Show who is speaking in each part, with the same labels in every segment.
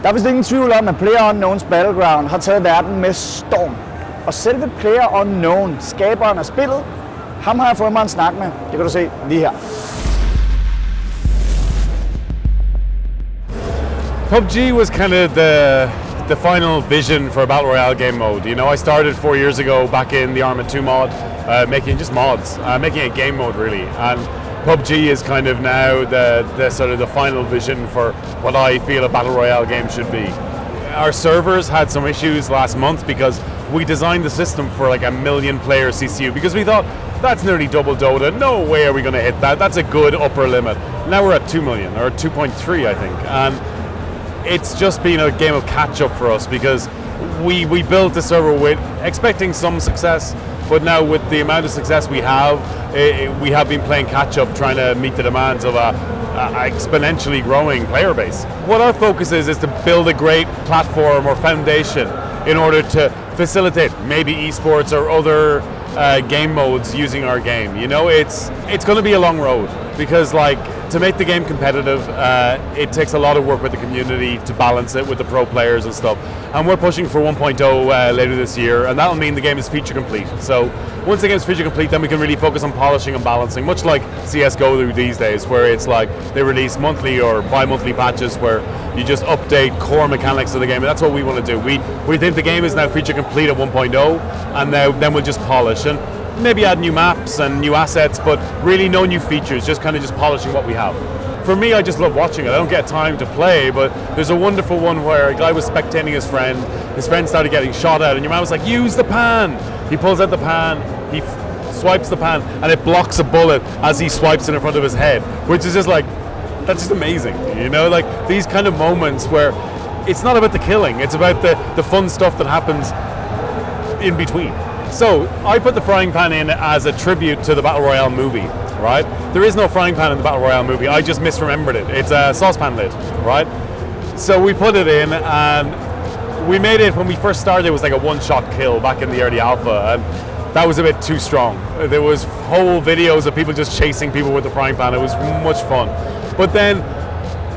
Speaker 1: Der er vist ingen tvivl om, at PLAYERUNKNOWNs Battleground har taget verden med storm. Og selve PLAYERUNKNOWN, skaberen af spillet, ham har jeg fået mig en snak med. Det kan du se lige her.
Speaker 2: PUBG was kind of the final vision for a Battle Royale game mode. You know, I started 4 years ago back in the Arma 2 mod, making just mods, making a game mode really. And PUBG is kind of now the sort of the final vision for what I feel a Battle Royale game should be. Our servers had some issues last month because we designed the system for like 1 million player CCU because we thought that's nearly double Dota. No way are we going to hit that. That's a good upper limit. Now we're at 2 million or 2.3, I think. And it's just been a game of catch up for us because we built the server with expecting some success, but now with the amount of success we have been playing catch up, trying to meet the demands of a exponentially growing player base. What our focus is to build a great platform or foundation in order to facilitate maybe esports or other game modes using our game. You know, it's going to be a long road because like to make the game competitive, it takes a lot of work with the community to balance it with the pro players and stuff. And we're pushing for 1.0 later this year, and that'll mean the game is feature complete. So once the game is feature complete, then we can really focus on polishing and balancing, much like CSGO do these days, where it's like they release monthly or bi-monthly patches where you just update core mechanics of the game, and that's what we want to do. We think the game is now feature complete at 1.0, and then we'll just polish and maybe add new maps and new assets, but really no new features, just polishing what we have. For me, I just love watching it. I don't get time to play, but there's a wonderful one where a guy was spectating his friend started getting shot at, and your man was like, use the pan! He pulls out the pan, he swipes the pan, and it blocks a bullet as he swipes it in front of his head, which is just like, that's just amazing, you know? Like, these kind of moments where it's not about the killing, it's about the fun stuff that happens in between. So, I put the frying pan in as a tribute to the Battle Royale movie, right? There is no frying pan in the Battle Royale movie, I just misremembered it. It's a saucepan lid, right? So we put it in, and we made it, when we first started, it was like a one-shot kill back in the early alpha, and that was a bit too strong. There was whole videos of people just chasing people with the frying pan. It was much fun. But then,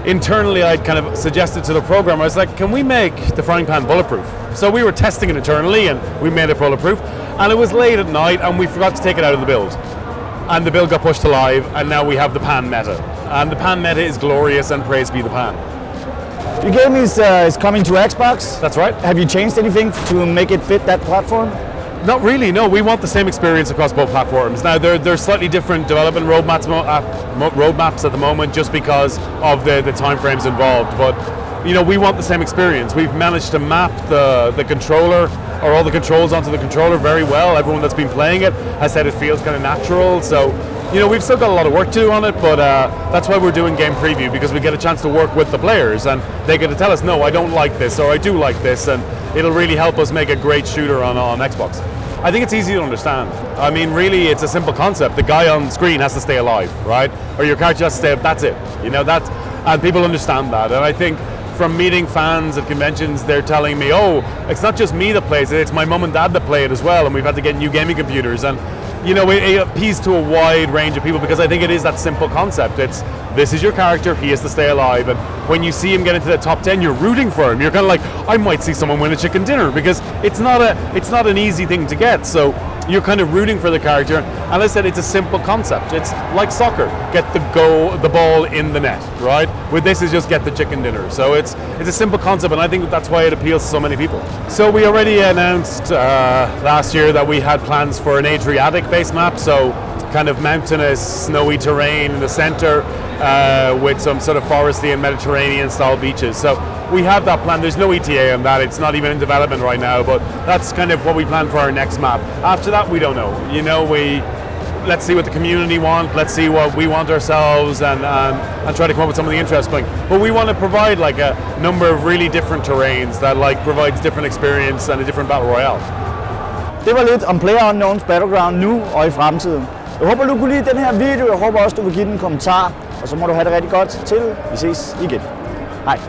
Speaker 2: internally, I'd kind of suggested to the programmer, I was like, can we make the frying pan bulletproof? So we were testing it internally, and we made it bulletproof. And it was late at night, and we forgot to take it out of the build. And the build got pushed to live, and now we have the pan meta. And the pan meta is glorious, and praise be the pan.
Speaker 1: Your game is coming to Xbox.
Speaker 2: That's right.
Speaker 1: Have you changed anything to make it fit that platform?
Speaker 2: Not really, no. We want the same experience across both platforms. Now, there's slightly different development roadmaps at the moment just because of the timeframes involved. But, you know, we want the same experience. We've managed to map the controller, or all the controls onto the controller very well. Everyone that's been playing it has said it feels kind of natural. So, you know, we've still got a lot of work to do on it, but that's why we're doing game preview, because we get a chance to work with the players and they get to tell us, no, I don't like this, or I do like this, and it'll really help us make a great shooter on Xbox. I think it's easy to understand. I mean, really, it's a simple concept. The guy on screen has to stay alive, right? Or your character has to stay up, that's it. You know, and people understand that. And I think from meeting fans at conventions, they're telling me, oh, it's not just me that plays it, it's my mum and dad that play it as well, and we've had to get new gaming computers. And you know, it appeals to a wide range of people because I think it is that simple concept. It's, this is your character, he has to stay alive, and when you see him get into the top 10, you're rooting for him. You're kind of like, I might see someone win a chicken dinner, because it's not an easy thing to get. So you're kind of rooting for the character, and I said it's a simple concept. It's like soccer, get the ball in the net, right? With this is just get the chicken dinner. So it's a simple concept, and I think that's why it appeals to so many people. So we already announced last year that we had plans for an Adriatic-based map, so kind of mountainous, snowy terrain in the center with some sort of foresty and Mediterranean-style beaches. So we have that plan. There's no ETA on that. It's not even in development right now, but that's kind of what we plan for our next map. After that, we don't know. You know, let's see what the community want. Let's see what we want ourselves, and try to come up with some of the interesting. But we want to provide like a number of really different terrains that like provides different experience and a different battle royale.
Speaker 1: Det var lidt om PLAYERUNKNOWNs Battleground nu og i fremtiden. Jeg håber, du kunne lide den her video. Jeg håber også, du vil give den en kommentar. Og så må du have det rigtig godt til. Vi ses igen. Hej.